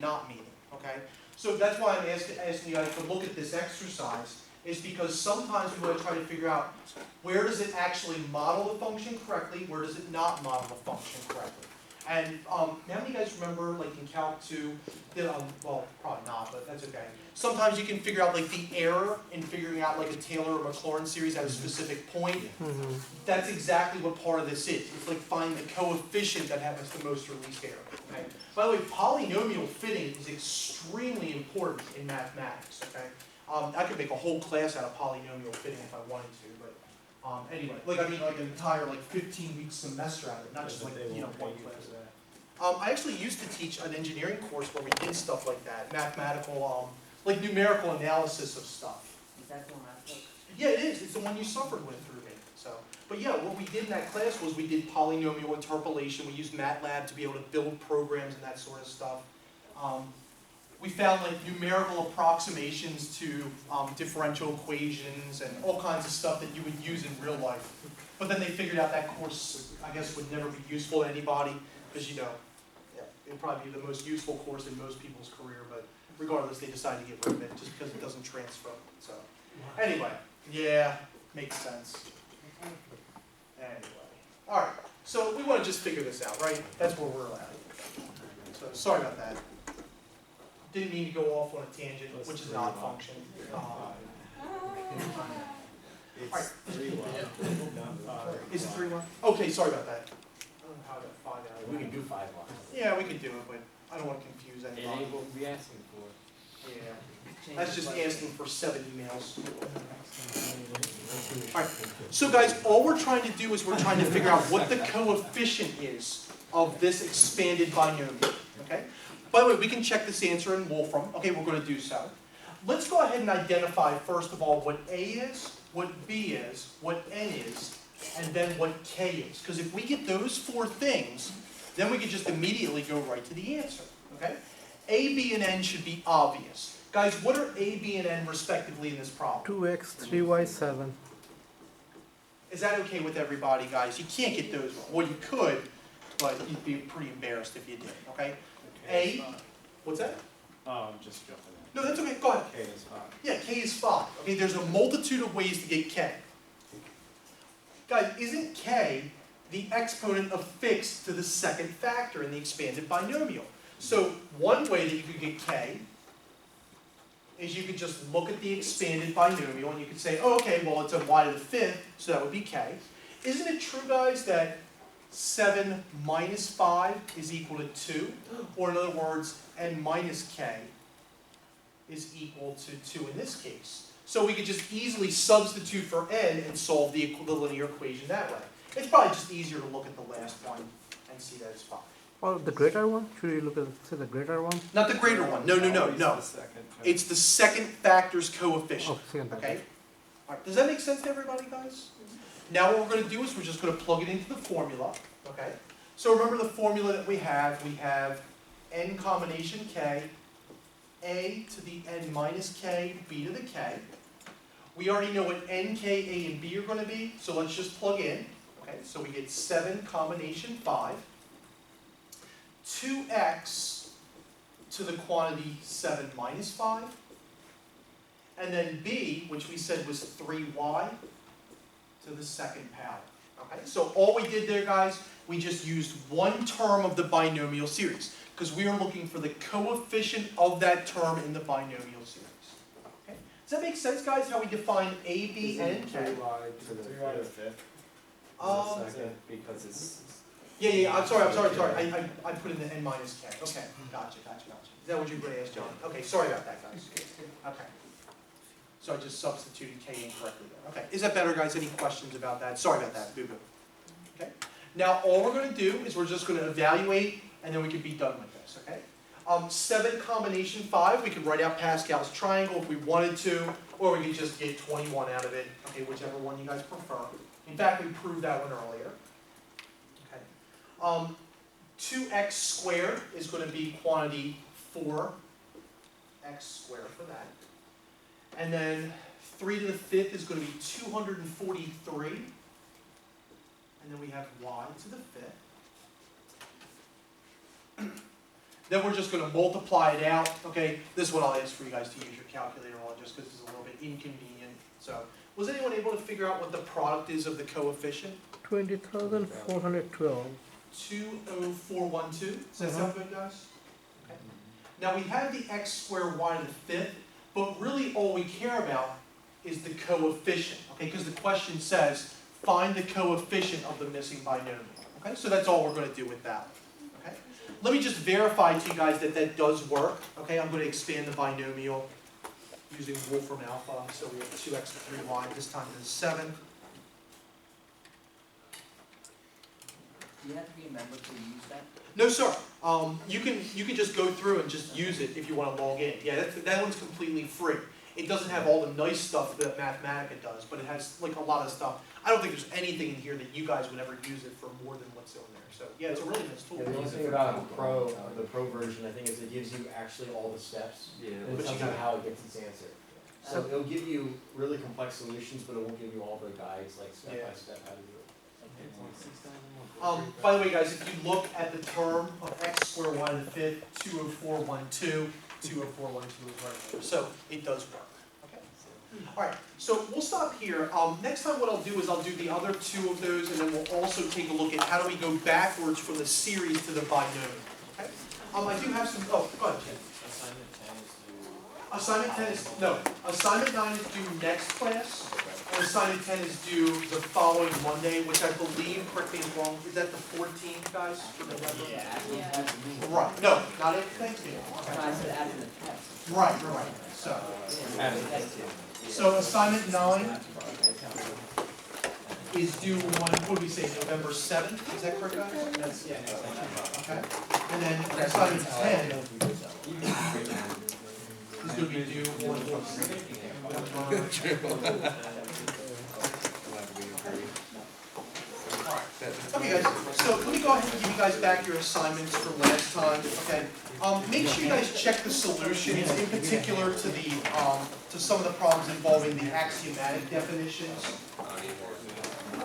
not meeting, okay? So that's why I'm asking you guys to look at this exercise, is because sometimes we want to try to figure out where does it actually model the function correctly, where does it not model the function correctly. And how many of you guys remember, like in Calc 2, well, probably not, but that's okay. Sometimes you can figure out like the error in figuring out like a Taylor or Maclaurin series at a specific point. That's exactly what part of this is. It's like find the coefficient that has the most or least error. Okay? By the way, polynomial fitting is extremely important in mathematics. Okay? I could make a whole class out of polynomial fitting if I wanted to, but anyway, like I mean, like an entire like 15-week semester out of it, not just like one class. I actually used to teach an engineering course where we did stuff like that, mathematical, like numerical analysis of stuff. Is that the one I took? Yeah, it is. It's the one you suffered with through me. So, but yeah, what we did in that class was we did polynomial interpolation. We used MATLAB to be able to build programs and that sort of stuff. We found like numerical approximations to differential equations and all kinds of stuff that you would use in real life. But then they figured out that course, I guess, would never be useful to anybody because it would probably be the most useful course in most people's career. But regardless, they decided to get rid of it just because it doesn't transfer. So anyway, yeah, makes sense. Anyway, all right. So we want to just figure this out, right? That's where we're at. So sorry about that. Didn't mean to go off on a tangent, which is an odd function. It's 3-1. Is it 3-1? Okay, sorry about that. I don't know how I got 5 out of We it. can do 5-1. Yeah, we could do it, but I don't want to confuse It anybody. ain't what we asking for. Yeah, that's just asking for 7 emails. All right, so guys, all we're trying to do is we're trying to figure out what the coefficient is of this expanded binomial, okay? By the way, we can check this answer in Wolfram. Okay, we're going to do so. Let's go ahead and identify, first of all, what A is, what B is, what N is, and then what K is. Because if we get those 4 things, then we can just immediately go right to the answer. Okay? A, B, and N should be obvious. Guys, what are A, B, and N respectively in this problem? 2x, 3y, 7. Is that okay with everybody, guys? You can't get those wrong. Well, you could, but you'd be pretty embarrassed if you did. Okay? A, what's that? Oh, I'm just jumping in. No, that's okay. Go ahead. K is 5. Yeah, K is 5. Okay, there's a multitude of ways to get K. Guys, isn't K the exponent of fixed to the second factor in the expanded binomial? So one way that you could get K is you could just look at the expanded binomial and you could say, oh, okay, well, it's a y to the 5th, so that would be K. Isn't it true, guys, that 7 minus 5 is equal to 2? Or in other words, n minus K is equal to 2 in this case. So we could just easily substitute for n and solve the linear equation that way. It's probably just easier to look at the last one and see that it's 5. Or the greater one? Should you look at the greater one? Not the greater one. No. It's the second factor's coefficient. Oh, second factor. Okay? All right. Does that make sense to everybody, guys? Now what we're going to do is we're just going to plug it into the formula. Okay? So remember the formula that we have. We have n combination k, a to the n minus k, b to the k. We already know what n, k, a, and b are going to be, so let's just plug in. Okay, so we get 7 combination 5, 2x to the quantity 7 minus 5, and then b, which we said was 3y to the second power. Okay, so all we did there, guys, we just used one term of the binomial series, because we are looking for the coefficient of that term in the binomial series. Okay? Does that make sense, guys, how we define A, B, and K? 3y to the 5th. Second, because it's... Yeah, I'm sorry. I put in the n minus K. Okay, gotcha. Is that what you were going to ask, John? Okay, sorry about that, guys. Okay. So I just substituted K incorrectly there. Okay, is that better, guys? Any questions about that? Sorry about that, boo-boo. Okay. Now, all we're going to do is we're just going to evaluate, and then we can be done with this, okay? 7 combination 5, we could write out Pascal's triangle if we wanted to, or we could just get 21 out of it, okay, whichever one you guys prefer. In fact, we proved that one earlier. Okay. 2x squared is going to be quantity 4x squared for that. And then 3 to the 5th is going to be 243. And then we have y to the 5th. Then we're just gonna multiply it out, okay? This is what I'll ask for you guys to use your calculator on, just because it's a little bit inconvenient. So, was anyone able to figure out what the product is of the coefficient? 20,412. 20412, does that sound good, guys? Okay. Now we have the x squared y to the fifth, but really all we care about is the coefficient, okay? Because the question says, find the coefficient of the missing binomial, okay? So that's all we're gonna do with that, okay? Let me just verify to you guys that that does work, okay? I'm gonna expand the binomial using Wolfram alpha, so we have 2x to 3y, this time it is 7. Do you have to be a member to use that? No, sir. You can just go through and just use it if you want to log in. Yeah, that one's completely free. It doesn't have all the nice stuff that Mathematica does, but it has like a lot of stuff. I don't think there's anything in here that you guys would ever use it for more than what's in there. So yeah, it's a really nice tool. Yeah, the only thing about the pro version, I think, is it gives you actually all the steps. Yeah. And But it you tells you got- how it gets its answer. So it'll give you really complex solutions, but it won't give you all the guides, like step by step how to do it. By the way, guys, if you look at the term of x squared y to the fifth, 20412, 20412 is right there. So it does work. Okay. All right. So we'll stop here. Next time, what I'll do is I'll do the other two of those, and then we'll also take a look at how do we go backwards from the series to the binomial. Okay. I do have some. Oh, go ahead, Ken. Assignment 10 is, no, assignment 9 is due next class, and assignment 10 is due the following Monday, which I believe, correct me if I'm wrong, is that the 14th, guys, for November? Yeah. Right, no, not it, Thanksgiving. I said after the test. Right, so assignment 9 is due on, what do we say, November 7th, is that correct, guys? That's, yeah. Okay, and then assignment 10 is going to be due on, okay guys, so let me go ahead and give you guys back your assignments from last time, okay? Make sure you guys check the solutions, in particular to the, to some of the problems involving the axiomatic definitions.